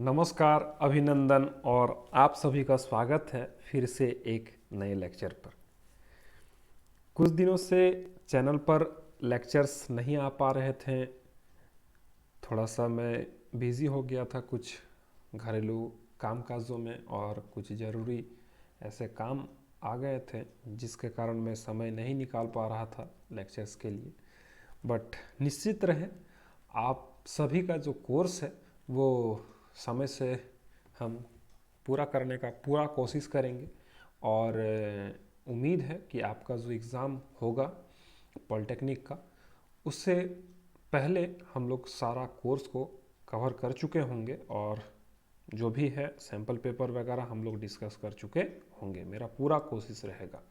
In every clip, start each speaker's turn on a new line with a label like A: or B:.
A: नमस्कार, अभिनंदन और आप सभी का स्वागत है फिर से एक नए लेक्चर पर। कुछ दिनों से चैनल पर लेक्चर्स नहीं आ पा रहे थे। थोड़ा सा मैं बिज़ी हो गया था कुछ घरेलू कामकाजों में और कुछ ज़रूरी ऐसे काम आ गए थे जिसके कारण मैं समय नहीं निकाल पा रहा था लेक्चर्स के लिए। बट निश्चित रहे, आप सभी का जो कोर्स है वो समय से हम पूरा करने का पूरा कोशिश करेंगे और उम्मीद है कि आपका जो एग्ज़ाम होगा पॉलिटेक्निक का, उससे पहले हम लोग सारा कोर्स को कवर कर चुके होंगे और जो भी है सैम्पल पेपर वगैरह हम लोग डिस्कस कर चुके होंगे। मेरा पूरा कोशिश रहेगा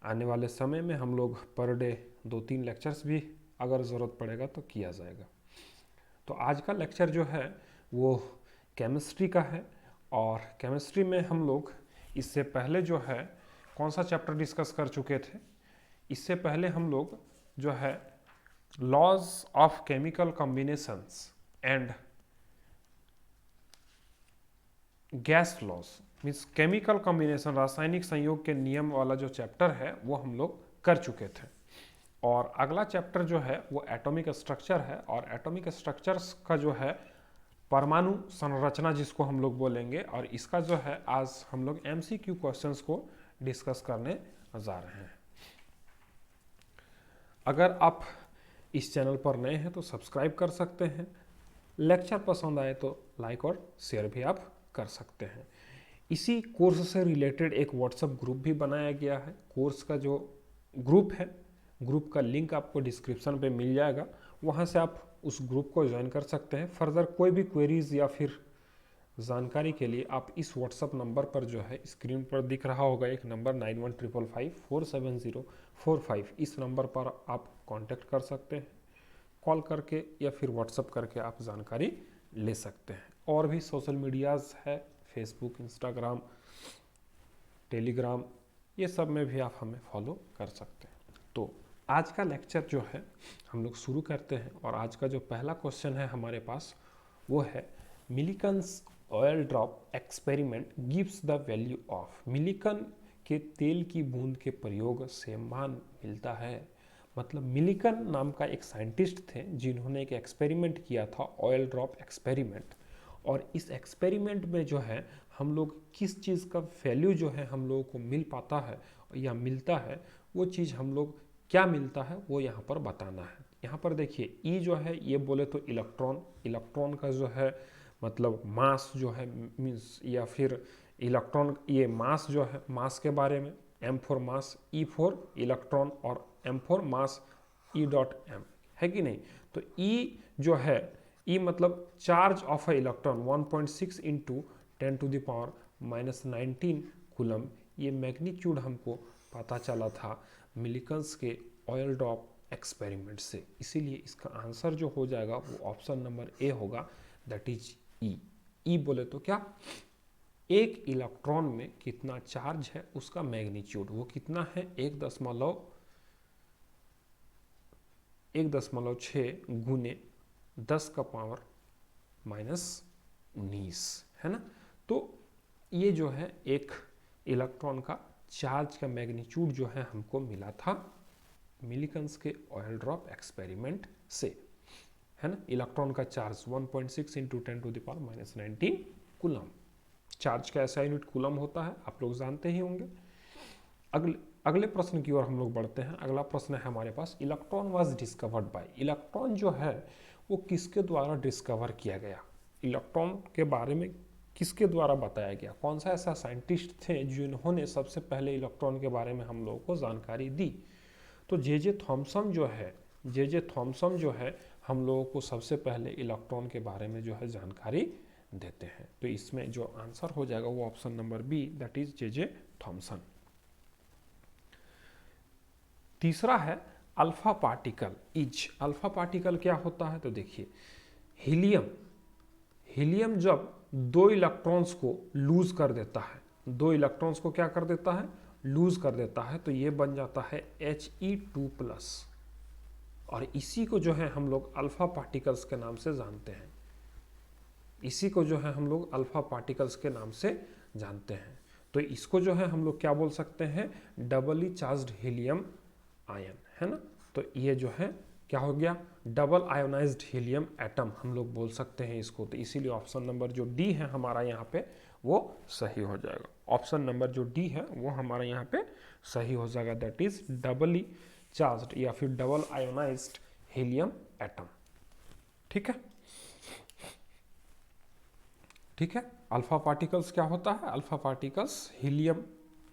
A: आने वाले समय में हम लोग पर डे 2-3 लेक्चर्स भी अगर ज़रूरत पड़ेगा तो किया जाएगा। तो आज का लेक्चर जो है वो केमिस्ट्री का है और केमिस्ट्री में हम लोग इससे पहले जो है कौन सा चैप्टर डिस्कस कर चुके थे। इससे पहले हम लोग जो है laws of chemical combinations and gas laws means chemical combination, रासायनिक संयोग के नियम वाला जो चैप्टर है वो हम लोग कर चुके थे। और अगला चैप्टर जो है वो एटॉमिक स्ट्रक्चर है और एटॉमिक स्ट्रक्चर्स का जो है परमाणु संरचना जिसको हम लोग बोलेंगे, और इसका जो है आज हम लोग एमसीक्यू क्वेश्चंस को डिस्कस करने जा रहे हैं। अगर आप इस चैनल पर नए हैं तो सब्सक्राइब कर सकते हैं। लेक्चर पसंद आए तो लाइक और शेयर भी आप कर सकते हैं। इसी कोर्स से रिलेटेड एक व्हाट्सएप ग्रुप भी बनाया गया है। कोर्स का जो ग्रुप है, ग्रुप का लिंक आपको डिस्क्रिप्शन पे मिल जाएगा, वहाँ से आप उस ग्रुप को ज्वाइन कर सकते हैं। फर्दर कोई भी क्वेरीज या फिर जानकारी के लिए आप इस व्हाट्सएप नंबर पर जो है स्क्रीन पर दिख रहा होगा एक नंबर 9155547045, इस नंबर पर आप कांटेक्ट कर सकते हैं कॉल करके या फिर व्हाट्सएप करके आप जानकारी ले सकते हैं। और भी सोशल मीडियाज़ है, फेसबुक, इंस्टाग्राम, टेलीग्राम, ये सब में भी आप हमें फॉलो कर सकते हैं। तो आज का लेक्चर जो है हम लोग शुरू करते हैं और आज का जो पहला क्वेश्चन है हमारे पास वो है Millikan's oil drop experiment gives the value of. Millikan के तेल की बूंद के प्रयोग से मान मिलता है। मतलब मिलिकन नाम का एक साइंटिस्ट थे जिन्होंने एक एक्सपेरिमेंट किया था, ऑयल ड्रॉप एक्सपेरिमेंट। और इस एक्सपेरिमेंट में जो है हम लोग किस चीज़ का वैल्यू जो है हम लोगों को मिल पाता है या मिलता है, वो चीज़ हम लोग क्या मिलता है वो यहाँ पर बताना है। यहाँ पर देखिए ई जो है ये बोले तो इलेक्ट्रॉन, इलेक्ट्रॉन का जो है मतलब मास जो है मीन्स, या फिर इलेक्ट्रॉन ये मास जो है, मास के बारे में m for mass, e for electron और m for mass, e dot m है कि नहीं। तो e जो है E मतलब charge of a electron 1.6 into 10⁻⁻19 coulomb. ये मैग्नीट्यूड हमको पता चला था मिलिकन्स के ऑयल ड्रॉप एक्सपेरिमेंट से, इसीलिए इसका आंसर जो हो जाएगा वो ऑप्शन नंबर ए होगा, दैट इज ई। ई बोले तो क्या, एक इलेक्ट्रॉन में कितना चार्ज है उसका मैग्नीट्यूड, वो कितना है 1.6 गुने 10⁻⁻19 है ना। तो ये जो है एक इलेक्ट्रॉन का चार्ज का मैग्नीट्यूड जो है हमको मिला था मिलिकन्स के ऑयल ड्रॉप एक्सपेरिमेंट से, है ना। इलेक्ट्रॉन का चार्ज 1.6 इंटू 10⁻⁻19 कूलम। चार्ज का ऐसा यूनिट कूलम होता है, आप लोग जानते ही होंगे। अगले प्रश्न की ओर हम लोग बढ़ते हैं। अगला प्रश्न है हमारे पास, electron was discovered by. Electron जो है वो किसके द्वारा डिस्कवर किया गया, इलेक्ट्रॉन के बारे में किसके द्वारा बताया गया, कौन सा ऐसा साइंटिस्ट थे जिन्होंने सबसे पहले इलेक्ट्रॉन के बारे में हम लोगों को जानकारी दी। तो जे थॉमसन जो है हम लोगों को सबसे पहले इलेक्ट्रॉन के बारे में जो है जानकारी देते हैं। तो इसमें जो आंसर हो जाएगा वो option number B, that is J Thomson. तीसरा है alpha particle is. Alpha particle क्या होता है, तो देखिए हीलियम जब दो इलेक्ट्रॉन्स को लूज कर देता है, दो इलेक्ट्रॉन्स को क्या कर देता है, लूज कर देता है, तो ये बन जाता है He2+, और इसी को जो है हम लोग अल्फा पार्टिकल्स के नाम से जानते हैं। इसी को जो है हम लोग अल्फा पार्टिकल्स के नाम से जानते हैं। तो इसको जो है हम लोग क्या बोल सकते हैं, डबली चार्ज्ड हीलियम आयन, है ना। तो ये जो है क्या हो गया, डबल आयोनाइज्ड हीलियम एटम हम लोग बोल सकते हैं इसको। तो इसीलिए ऑप्शन नंबर जो डी है हमारा यहाँ पे वो सही हो जाएगा। ऑप्शन नंबर जो डी है वो हमारा यहाँ पे सही हो जाएगा, दैट इज डबली चार्ज्ड या फिर डबल आयोनाइज्ड हीलियम एटम। ठीक है, ठीक है। अल्फा पार्टिकल्स क्या होता है, अल्फा पार्टिकल्स हीलियम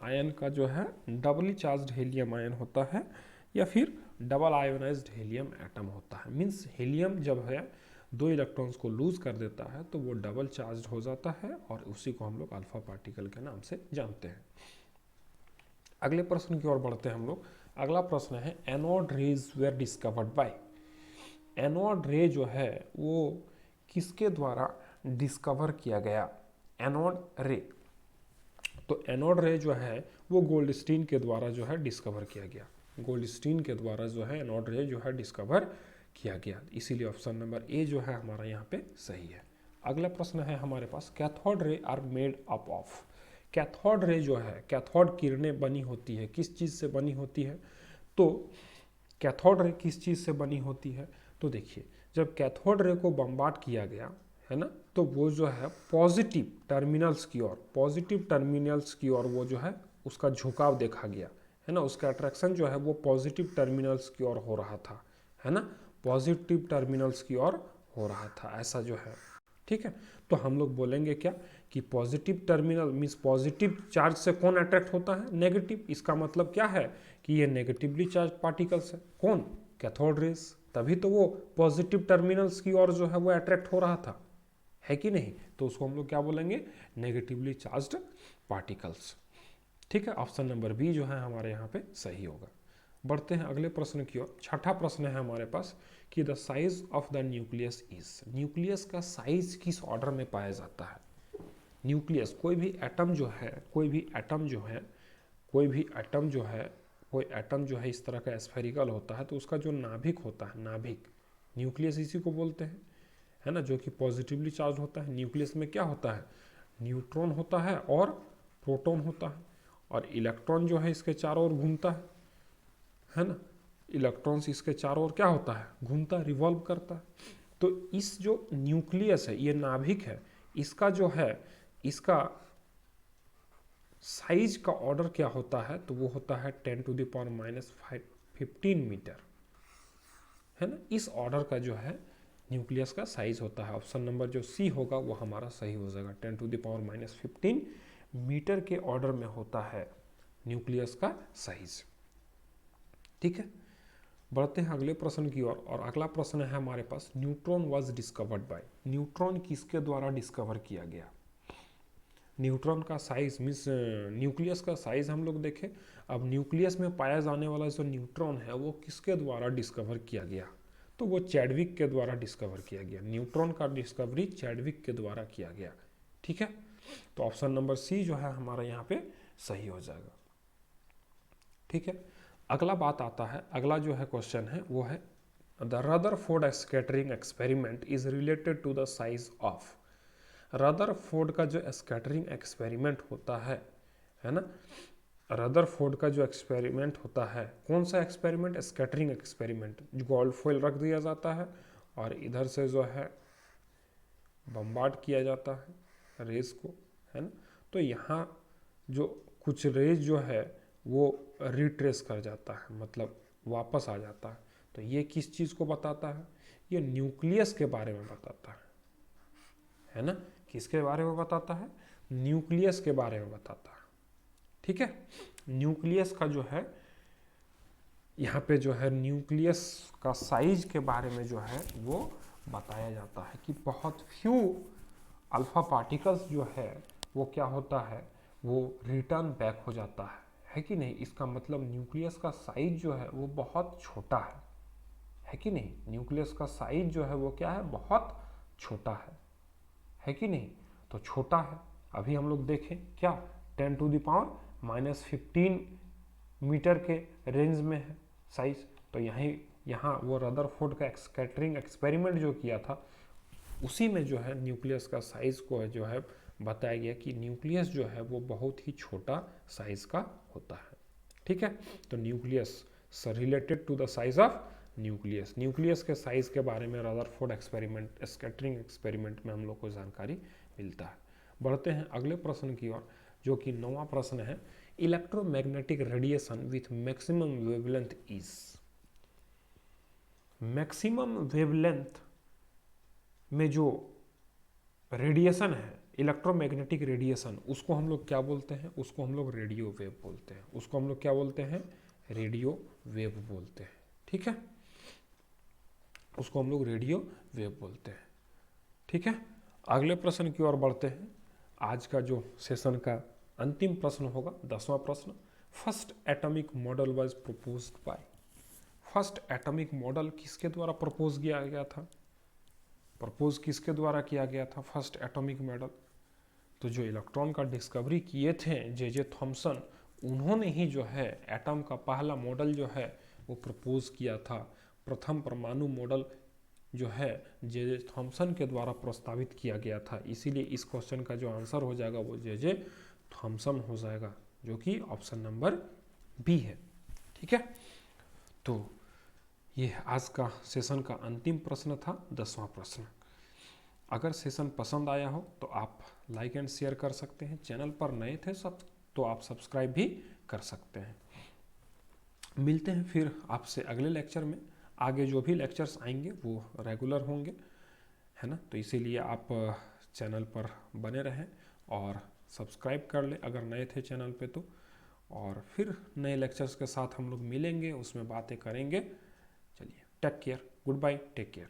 A: आयन का जो है डबली चार्ज्ड हीलियम आयन होता है या फिर डबल आयोनाइज्ड हीलियम एटम होता है। मीन्स हीलियम जब है 2 इलेक्ट्रॉन्स को लूज कर देता है तो वो डबल चार्ज्ड हो जाता है और उसी को हम लोग अल्फा पार्टिकल के नाम से जानते हैं। अगले प्रश्न की ओर बढ़ते हैं हम लोग। अगला प्रश्न है anode rays were discovered by. Anode ray जो है वो किसके द्वारा डिस्कवर किया गया, एनोड रे। तो एनोड रे जो है वो गोल्डस्टीन के द्वारा जो है डिस्कवर किया गया। गोल्डस्टीन के द्वारा जो है एनोड रे जो है डिस्कवर किया गया, इसीलिए ऑप्शन नंबर ए जो है हमारा यहाँ पे सही है। अगला प्रश्न है हमारे पास cathode ray are made up of. Cathode ray जो है, कैथोड किरणें बनी होती है किस चीज़ से बनी होती है, तो कैथोड रे किस चीज़ से बनी होती है, तो देखिए जब कैथोड रे को बम्बार्ड किया गया है ना, तो वो जो है पॉजिटिव टर्मिनल्स की ओर, पॉजिटिव टर्मिनल्स की ओर वो जो है उसका झुकाव देखा गया, है ना। उसका अट्रैक्शन जो है वो पॉजिटिव टर्मिनल्स की ओर हो रहा था, है ना, पॉजिटिव टर्मिनल्स की ओर हो रहा था, ऐसा जो है। ठीक है, तो हम लोग बोलेंगे क्या कि positive terminal means positive charge से कौन अट्रैक्ट होता है, नेगेटिव। इसका मतलब क्या है कि ये नेगेटिवली चार्ज पार्टिकल्स है, कौन, कैथोड रेज, तभी तो वो पॉजिटिव टर्मिनल्स की ओर जो है वो अट्रैक्ट हो रहा था, है कि नहीं। तो उसको हम लोग क्या बोलेंगे, नेगेटिवली चार्ज्ड पार्टिकल्स। ठीक है, ऑप्शन नंबर बी जो है हमारे यहाँ पे सही होगा। बढ़ते हैं अगले प्रश्न की ओर। छठा प्रश्न है हमारे पास कि the size of the nucleus is. Nucleus का साइज किस ऑर्डर में पाया जाता है। न्यूक्लियस, कोई भी एटम जो है, कोई भी एटम जो है, कोई भी एटम जो है, कोई एटम जो है इस तरह का स्फेरिकल होता है तो उसका जो नाभिक होता है, नाभिक, न्यूक्लियस इसी को बोलते हैं, है ना, जो कि पॉजिटिवली चार्ज होता है। न्यूक्लियस में क्या होता है, न्यूट्रॉन होता है और प्रोटॉन होता है, और इलेक्ट्रॉन जो है इसके चारों ओर घूमता है ना, इलेक्ट्रॉन्स इसके चारों ओर क्या होता है, घूमता है, रिवॉल्व करता है। तो इस जो न्यूक्लियस है, ये नाभिक है, इसका जो है, इसका साइज का ऑर्डर क्या होता है, तो वो होता है 10⁻⁻15 मीटर, है ना। इस ऑर्डर का जो है न्यूक्लियस का साइज होता है। ऑप्शन नंबर जो सी होगा वो हमारा सही हो जाएगा, 10⁻⁻15 मीटर के ऑर्डर में होता है न्यूक्लियस का साइज। ठीक है, बढ़ते हैं अगले प्रश्न की ओर। और अगला प्रश्न है हमारे पास neutron was discovered by. Neutron किसके द्वारा डिस्कवर किया गया। न्यूट्रॉन का साइज मीन्स न्यूक्लियस का साइज हम लोग देखें। अब न्यूक्लियस में पाया जाने वाला जो न्यूट्रॉन है वो किसके द्वारा डिस्कवर किया गया, तो वो चैडविक के द्वारा डिस्कवर किया गया। न्यूट्रॉन का डिस्कवरी चैडविक के द्वारा किया गया। ठीक है, तो ऑप्शन नंबर सी जो है हमारा यहाँ पे सही हो जाएगा। ठीक है, अगला बात आता है, अगला जो है क्वेश्चन है वो है the Rutherford scattering experiment is related to the size of. Rutherford का जो स्कैटरिंग एक्सपेरिमेंट होता है ना, रदरफोर्ड का जो एक्सपेरिमेंट होता है, कौन सा एक्सपेरिमेंट, स्कैटरिंग एक्सपेरिमेंट। जो गोल्ड फॉइल रख दिया जाता है और इधर से जो है बम्बार्ड किया जाता है रेज को, है ना। तो यहाँ जो कुछ रेज जो है वो रिट्रेस कर जाता है, मतलब वापस आ जाता है। तो ये किस चीज़ को बताता है, ये न्यूक्लियस के बारे में बताता है ना। किसके बारे में बताता है, न्यूक्लियस के बारे में बताता है। ठीक है, न्यूक्लियस का जो है यहाँ पे जो है न्यूक्लियस का साइज के बारे में जो है वो बताया जाता है कि बहुत फ्यू अल्फा पार्टिकल्स जो है वो क्या होता है, वो रिटर्न बैक हो जाता है कि नहीं। इसका मतलब न्यूक्लियस का साइज जो है वो बहुत छोटा है कि नहीं। न्यूक्लियस का साइज जो है वो क्या है, बहुत छोटा है कि नहीं। तो छोटा है, अभी हम लोग देखें क्या 10⁻⁻15 मीटर के रेंज में है साइज। तो यहाँ वो रदरफोर्ड का स्कैटरिंग एक्सपेरिमेंट जो किया था उसी में जो है न्यूक्लियस का साइज को जो है बताया गया कि न्यूक्लियस जो है वो बहुत ही छोटा साइज का होता है। ठीक है, तो nucleus related to the size of nucleus, nucleus के साइज के बारे में रदरफोर्ड एक्सपेरिमेंट, स्कैटरिंग एक्सपेरिमेंट में हम लोग को जानकारी मिलता है। बढ़ते हैं अगले प्रश्न की ओर, जो कि 9वां प्रश्न है, electromagnetic radiation with maximum wavelength is. Maximum wavelength में जो रेडिएशन है, इलेक्ट्रोमैग्नेटिक रेडिएशन, उसको हम लोग क्या बोलते हैं? उसको हम लोग रेडियो वेव बोलते हैं। उसको हम लोग क्या बोलते हैं? रेडियो वेव बोलते हैं। ठीक है, उसको हम लोग रेडियो वेव बोलते हैं। ठीक है, अगले प्रश्न की ओर बढ़ते हैं। आज का जो सेशन का अंतिम प्रश्न होगा 10वां प्रश्न, first atomic model was proposed by. First atomic model किसके द्वारा प्रपोज किया गया था? प्रपोज किसके द्वारा किया गया था फर्स्ट एटॉमिक मॉडल? तो जो इलेक्ट्रॉन का डिस्कवरी किए थे जे थॉमसन, उन्होंने ही जो है एटम का पहला मॉडल जो है वो प्रपोज किया था। प्रथम परमाणु मॉडल जो है जे थॉमसन के द्वारा प्रस्तावित किया गया था। इसीलिए इस क्वेश्चन का जो आंसर हो जाएगा वो जे थॉमसन हो जाएगा, जो कि ऑप्शन नंबर बी है। ठीक है, तो ये आज का सेशन का अंतिम प्रश्न था, 10वां प्रश्न। अगर सेशन पसंद आया हो तो आप लाइक एंड शेयर कर सकते हैं। चैनल पर नए थे सब तो आप सब्सक्राइब भी कर सकते हैं। मिलते हैं फिर आपसे अगले लेक्चर में। आगे जो भी लेक्चर्स आएंगे वो रेगुलर होंगे, है ना, तो इसीलिए आप चैनल पर बने रहें और सब्सक्राइब कर लें अगर नए थे चैनल पे तो। और फिर नए लेक्चर्स के साथ हम लोग मिलेंगे, उसमें बातें करेंगे। चलिए, take care, good bye, take care.